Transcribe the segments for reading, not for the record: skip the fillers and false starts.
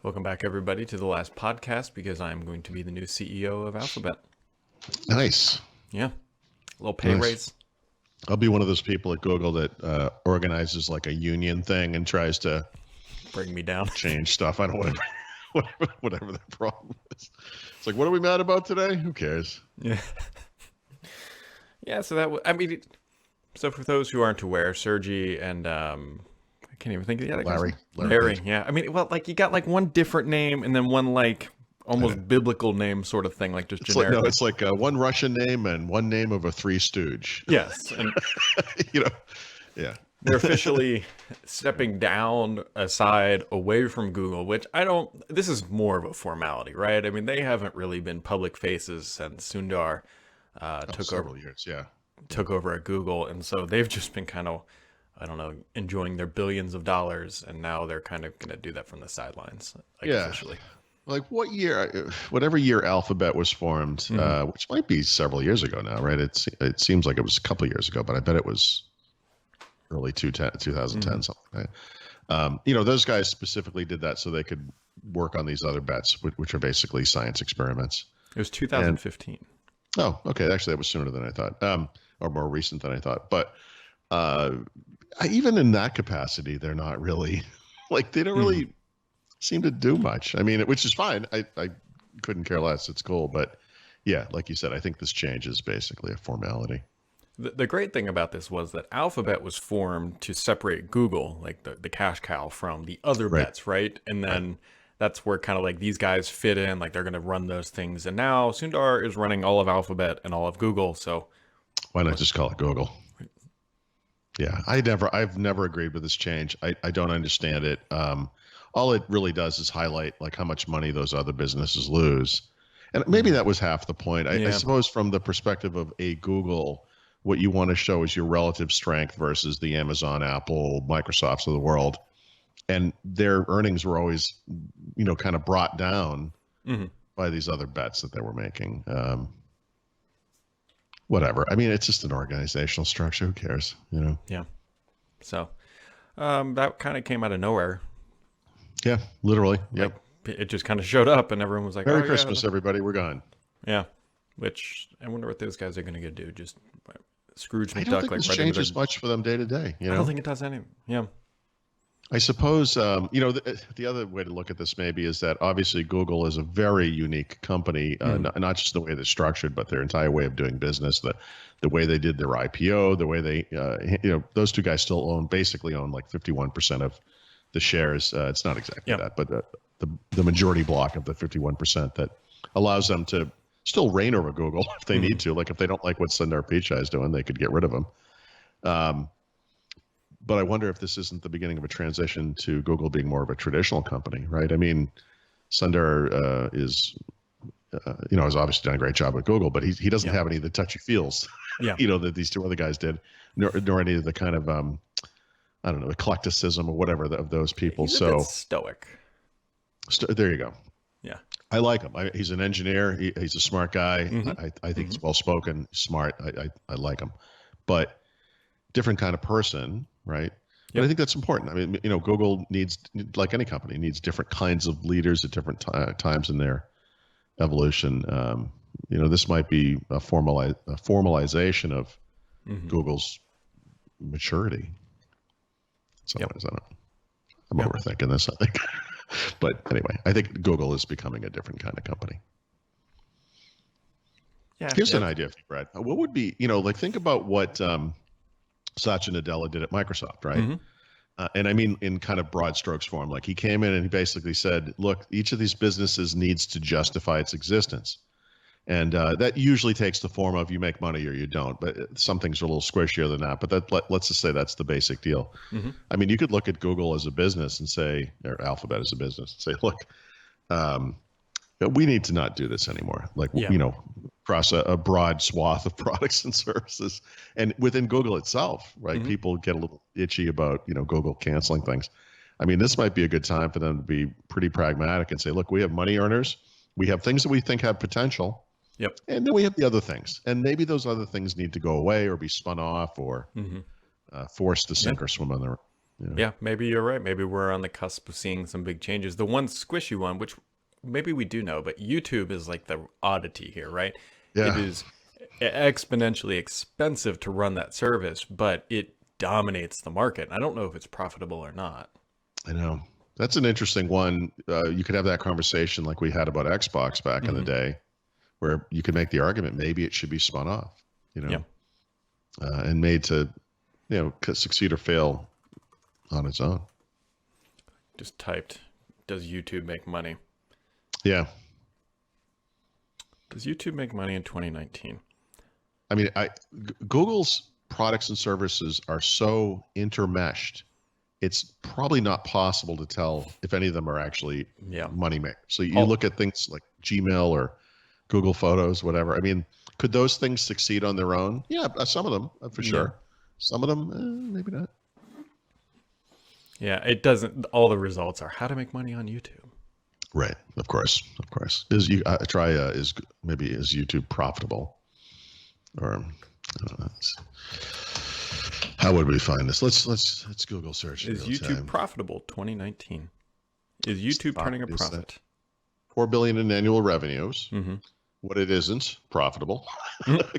Welcome back, everybody, to the last podcast because I'm going to be the new CEO of Alphabet. Nice. Yeah, a little pay raise. I'll be one of those people at Google that organizes like a union thing and tries to Bring me down. change stuff. I don't know, whatever the problem is. It's like, what are we mad about today? Who cares? Yeah. Yeah, so so for those who aren't aware, Sergey and I can't even think of the other Larry. guy's name. Larry, Page. yeah. I mean, well, like you got like one different name and then one like almost biblical name sort of thing, like just It's generic. like, no, it's like one Russian name and one name of a Three Stooge. Yes, and Yeah. they're officially stepping down, aside, away from Google, which this is more of a formality, right? I mean, they haven't really been public faces since Sundar Several years, yeah. took over at Google. And so they've just been kind of, enjoying their billions of dollars. And now they're kind of going to do that from the sidelines, officially. Like whatever year Alphabet was formed, which might be several years ago now, right? It seems like it was a couple of years ago, but I bet it was early 2010, something like that. Those guys specifically did that so they could work on these other bets, which are basically science experiments. It was 2015. Oh, okay. Actually, that was sooner than I thought, or more recent than I thought. But even in that capacity, they're not really they don't really seem to do much. I mean, which is fine. I couldn't care less. It's cool. But yeah, like you said, I think this change is basically a formality. The great thing about this was that Alphabet was formed to separate Google, like the cash cow, from the other bets, right? And then that's where kind of like these guys fit in, like they're going to run those things. And now Sundar is running all of Alphabet and all of Google. So why not just call it Google? Yeah, I've never agreed with this change. I don't understand it. All it really does is highlight like how much money those other businesses lose. And maybe that was half the point. I suppose from the perspective of a Google, what you want to show is your relative strength versus the Amazon, Apple, Microsofts of the world. And their earnings were always, kind of brought down by these other bets that they were making. Whatever. I mean, it's just an organizational structure. Who cares? Yeah. So that kind of came out of nowhere. Yeah, literally. Yep. Like, it just kind of showed up and everyone was like, Merry Christmas, everybody. We're gone. Yeah. Which I wonder what those guys are going to do. Just Scrooge McDuck. I don't think this changes much for them day to day. I don't think it does any. Yeah. I suppose, the other way to look at this maybe is that obviously Google is a very unique company, not just the way they're structured, but their entire way of doing business, the way they did their IPO, the way they, those two guys still basically own like 51% of the shares. It's not exactly that, but the majority block of the 51% that allows them to still reign over Google if they need to. Like if they don't like what Sundar Pichai is doing, they could get rid of him. But I wonder if this isn't the beginning of a transition to Google being more of a traditional company, right? I mean, Sundar has obviously done a great job at Google, but he doesn't have any of the touchy feels, that these two other guys did, nor any of the kind of, eclecticism or whatever of those people. He's a bit stoic. There you go. Yeah. I like him. He's an engineer. He's a smart guy. I think he's well-spoken, smart. I like him, but different kind of person, right? But I think that's important. I mean, Google needs, like any company, needs different kinds of leaders at different times in their evolution. This might be a formalization of Google's maturity. Sometimes I don't know. I'm overthinking this, I think. But anyway, I think Google is becoming a different kind of company. Yeah. Here's an idea for you, Brad. What would be, think about what Satya Nadella did at Microsoft, right? And I mean, in kind of broad strokes form, like he came in and he basically said, look, each of these businesses needs to justify its existence. And that usually takes the form of you make money or you don't, but some things are a little squishier than that. But let's just say that's the basic deal. I mean, you could look at Google as a business and say, or Alphabet as a business, and say, look, we need to not do this anymore. Like, across a broad swath of products and services. And within Google itself, right, people get a little itchy about, Google canceling things. I mean, this might be a good time for them to be pretty pragmatic and say, look, we have money earners. We have things that we think have potential. Yep. And then we have the other things. And maybe those other things need to go away or be spun off or forced to sink or swim on their Yeah, maybe you're right. Maybe we're on the cusp of seeing some big changes. The one squishy one, which maybe we do know, but YouTube is like the oddity here, right? It Yeah, is exponentially expensive to run that service, but it dominates the market. I don't know if it's profitable or not. I know. That's an interesting one. You could have that conversation like we had about Xbox back in the Hmm. day, where you could make the argument maybe it should be spun off, Yeah, and made to, succeed or fail on its own. just typed, does YouTube make money? Yeah. Does YouTube make money in 2019? I mean, Google's products and services are so intermeshed. It's probably not possible to tell if any of them are actually Yeah. money makers. So you Oh, look at things like Gmail or Google Photos, whatever. I mean, could those things succeed on their own? Yeah, some of them for yeah. sure. Some of them, maybe not. Yeah, it doesn't. All the results are how to make money on YouTube. Right. Of course. Of course. Is you try is maybe is YouTube profitable, or I don't know. How would we find this? Let's Google search. Is YouTube profitable 2019? Is YouTube turning a profit? 4 billion in annual revenues. Mm-hmm. What it isn't profitable, Mhm.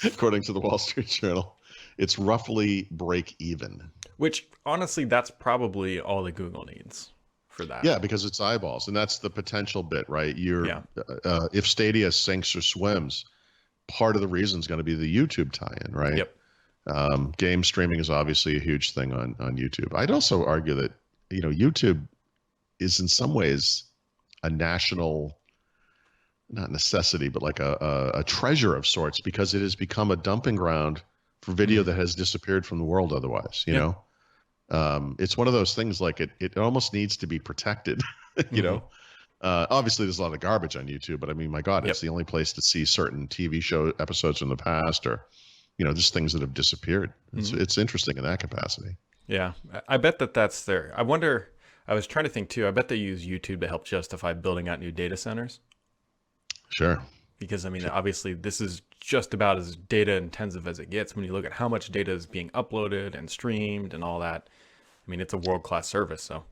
according to the Wall Street Journal, it's roughly break even. Which honestly, that's probably all that Google needs for that. Yeah, because it's eyeballs, and that's the potential bit, right? Yeah. If Stadia sinks or swims, part of the reason is going to be the YouTube tie-in, right? Yep. Game streaming is obviously a huge thing on YouTube. I'd also argue that YouTube is in some ways a national, not necessity, but like a treasure of sorts, because it has become a dumping ground for video that has disappeared from the world otherwise. It's one of those things, like it almost needs to be protected. Obviously there's a lot of garbage on YouTube, but I mean, my God, it's the only place to see certain TV show episodes from the past, or just things that have disappeared. It's interesting in that capacity. Yeah, I bet that's there. I wonder. I was trying to think too. I bet they use YouTube to help justify building out new data centers. Sure. Because I mean, obviously, this is just about as data intensive as it gets when you look at how much data is being uploaded and streamed and all that. I mean, it's a world-class service. So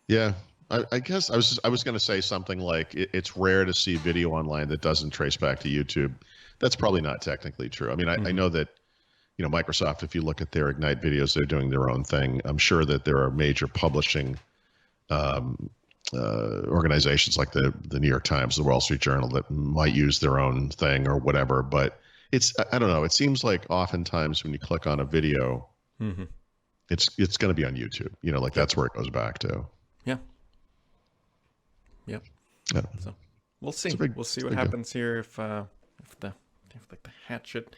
Yeah, I guess I was going to say something like it's rare to see video online that doesn't trace back to YouTube. That's probably not technically true. I mean, I know that Microsoft, if you look at their Ignite videos, they're doing their own thing. I'm sure that there are major publishing organizations like the New York Times, the Wall Street Journal, that might use their own thing or whatever. But I don't know. It seems like oftentimes when you click on a video, it's going to be on YouTube. That's where it goes back to. yeah, yep. Yeah. So we'll see. We'll see what deal. happens here if the hatchet.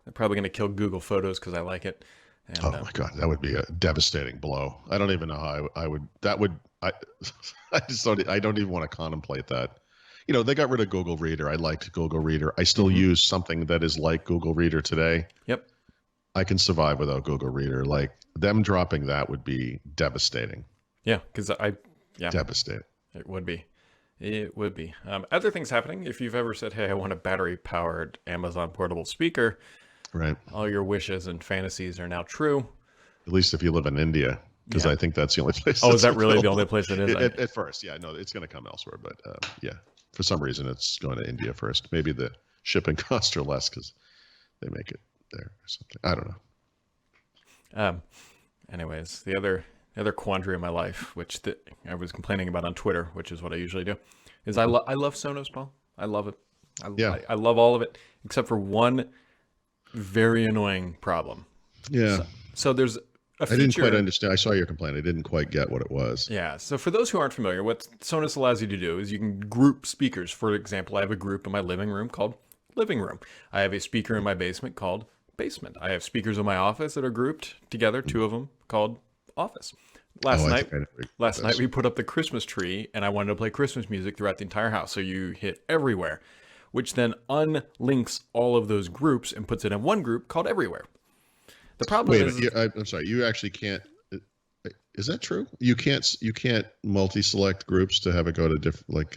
They're probably going to kill Google Photos because I like it. And, Oh my God, that would be a devastating blow. I don't even know how I would. That would. I just don't. I don't even want to contemplate that. They got rid of Google Reader. I liked Google Reader. I still use something that is like Google Reader today. Yep. I can survive without Google Reader. Like, them dropping that would be devastating. Yeah, because Devastating. it would be. It would be. Other things happening. If you've ever said, "Hey, I want a battery-powered Amazon portable speaker," Right. all your wishes and fantasies are now true. At least if you live in India, because I think that's the only place. Oh, is that that's really the available. only place it is? At first, yeah. No, it's going to come elsewhere, but yeah, for some reason it's going to India first. Maybe the shipping costs are less because they make it there or something. I don't know. Anyways, the other quandary in my life, which I was complaining about on Twitter, which is what I usually do, is I love Sonos, Paul. I love it. I love all of it except for one very annoying problem. Yeah. So there's a feature. I didn't quite understand. I saw your complaint. I didn't quite get what it was. Yeah. So for those who aren't familiar, what Sonos allows you to do is you can group speakers. For example, I have a group in my living room called living room. I have a speaker in my basement called basement. I have speakers in my office that are grouped together, two of them called office. Last night we put up the Christmas tree and I wanted to play Christmas music throughout the entire house. So you hit everywhere, which then unlinks all of those groups and puts it in one group called everywhere. The problem is, I'm sorry. You actually can't. Is that true? You can't multi-select groups to have it go to different, like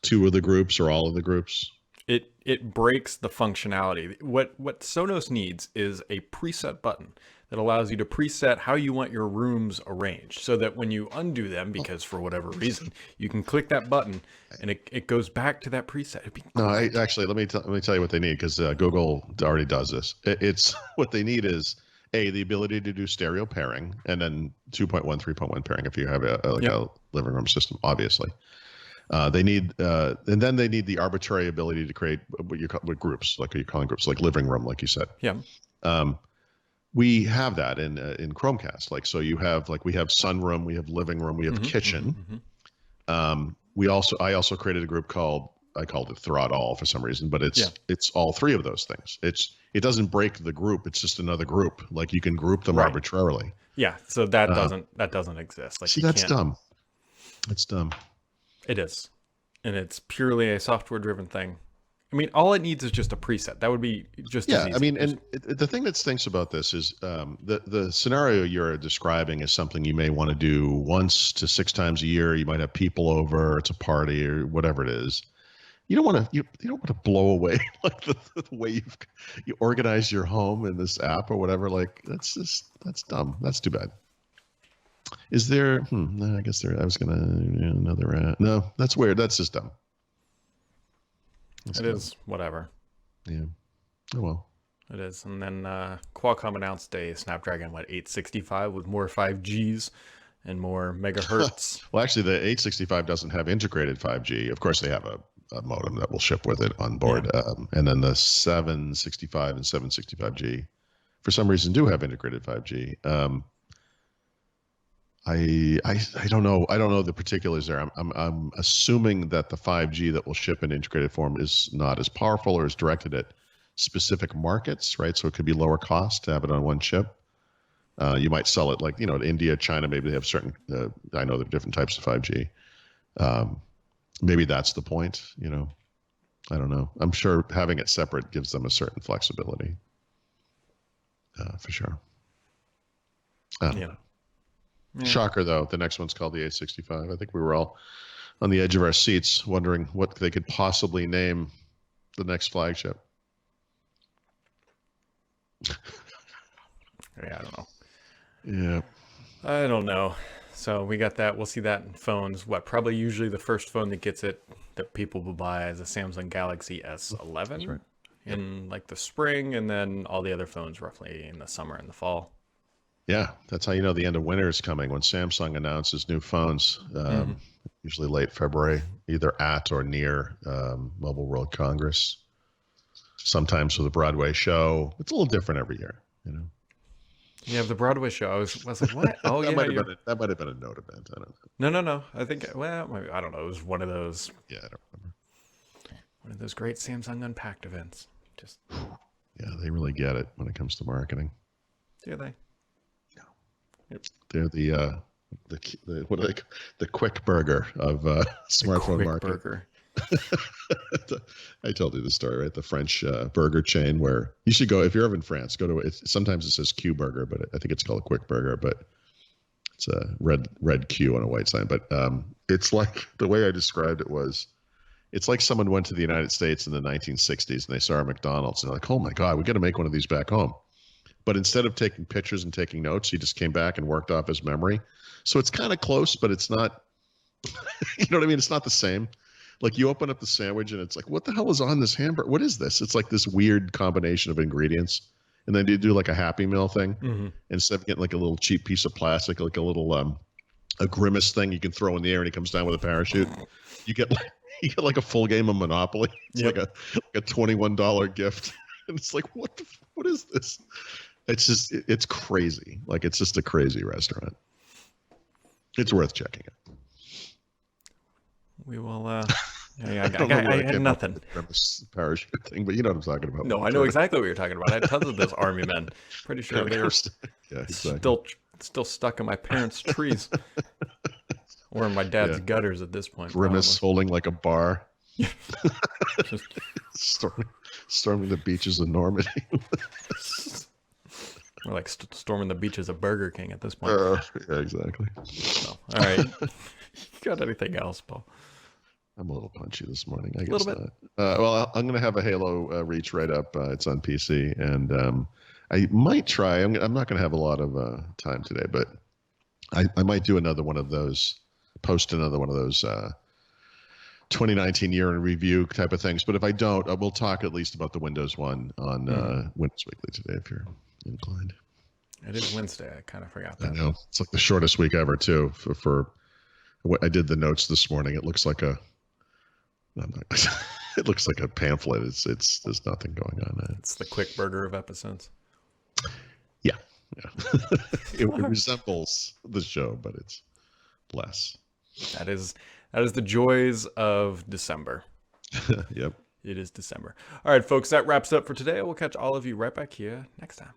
two of the groups or all of the groups. it breaks the functionality. What Sonos needs is a preset button that allows you to preset how you want your rooms arranged, so that when you undo them, because for whatever reason, you can click that button and it goes back to that preset. It'd be No, great. actually, let me tell you what they need, because Google already does this. It's what they need is the ability to do stereo pairing, and then 2.1, 3.1 pairing if you have like Yep. a living room system, obviously. They need, and then they need the arbitrary ability to create what groups, like you're calling groups, like living room, like you said. Yeah. Um, we have that in Chromecast. Like, so you have, like, we have sunroom, we have living room, we have kitchen. I also created a group I called it Throttle for some reason, but it's all three of those things. It doesn't break the group. It's just another group. Like, you can group them Right. arbitrarily. Yeah. So that doesn't exist. Like, See, you that's can't. dumb. That's dumb. It is, and it's purely a software-driven thing. I mean, all it needs is just a preset. That would be just as Yeah, easy. I mean, and the thing that stinks about this is the scenario you're describing is something you may want to do once to 6 times a year. You might have people over, it's a party or whatever it is. You don't want to you don't want to blow away like the way you organize your home in this app or whatever. Like, that's dumb. That's too bad. Is there? No, I guess there. I was gonna another. No, that's weird. That's just dumb. That's It dumb. is whatever. Yeah. Oh well. It is. And then Qualcomm announced a Snapdragon 865 with more 5Gs and more megahertz. Well, actually, the 865 doesn't have integrated 5G. Of course, they have a modem that will ship with it on board. Yeah. And then the 765 and 765G, for some reason, do have integrated 5G. I don't know. I don't know the particulars there. I'm assuming that the 5G that will ship in integrated form is not as powerful or is directed at specific markets, right? So it could be lower cost to have it on one chip. You might sell it like, to India, China. Maybe they have certain. I know there are different types of 5G. Maybe that's the point. I don't know. I'm sure having it separate gives them a certain flexibility. For sure. I don't know. Yeah. Shocker, though. The next one's called the 865. I think we were all on the edge of our seats wondering what they could possibly name the next flagship. Yeah, I don't know. Yeah. I don't know. So we got that. We'll see that in phones. Probably usually the first phone that gets it that people will buy is a Samsung Galaxy S11 That's right. in like the spring, and then all the other phones roughly in the summer and the fall. Yeah, that's how you know the end of winter is coming, when Samsung announces new phones, usually late February, either at or near Mobile World Congress. Sometimes with a Broadway show. It's a little different every year, Yeah, the Broadway show. I was like, what? Oh, that yeah. That might have been a note event. I don't No, know. no. I think, well, maybe, I don't know. It was one of those Yeah, I don't remember. great Samsung Unpacked events. Just, Yeah, they really get it when it comes to marketing. do they? They're the what are they? The quick burger of smartphone Quick marketing. burger. I told you the story, right? The French burger chain where you should go if you're ever in France. Go to it. Sometimes it says Q Burger, but I think it's called a Quick Burger. But it's a red Q on a white sign. But it's like, the way I described it was, it's like someone went to the United States in the 1960s and they saw a McDonald's and they're like, oh my God, we got to make one of these back home. But instead of taking pictures and taking notes, he just came back and worked off his memory. So it's kind of close, but it's not, you know what I mean? It's not the same. Like, you open up the sandwich and it's like, what the hell is on this hamburger? What is this? It's like this weird combination of ingredients. And then you do like a Happy Meal thing. Mm-hmm. Instead of getting like a little cheap piece of plastic, like a little a grimace thing you can throw in the air and he comes down with a parachute, you get like a full game of Monopoly. It's like a $21 gift. And it's like, what is this? It's crazy. Like, it's just a crazy restaurant. It's worth checking it. We will. I had nothing. The parachute thing, but you know what I'm talking about. No, I know exactly what you're talking about. I had tons of those army men. Pretty sure they were still stuck in my parents' trees or in my dad's gutters at this point. Grimace holding like a bar. Just storming the beaches of Normandy. We're like storming the beaches of Burger King at this point. Yeah, exactly. So, all right. You got anything else, Paul? I'm a little punchy this morning. I A little guess bit. not. Well, I'm going to have a Halo Reach right up. It's on PC, and I might try. I'm not going to have a lot of time today, but I might do another one of those. Post another one of those 2019 year in review type of things. But if I don't, we'll talk at least about the Windows one on Windows Weekly today, if you're inclined. It is Wednesday. I kind of forgot I that. know it's like the shortest week ever too. For what I did the notes this morning, it looks like a. It looks like a pamphlet. It's there's nothing going on. It's the quick burger of episodes. Yeah. It resembles the show, but it's less. That is the joys of December. Yep. It is December. All right, folks, that wraps up for today. We'll catch all of you right back here next time.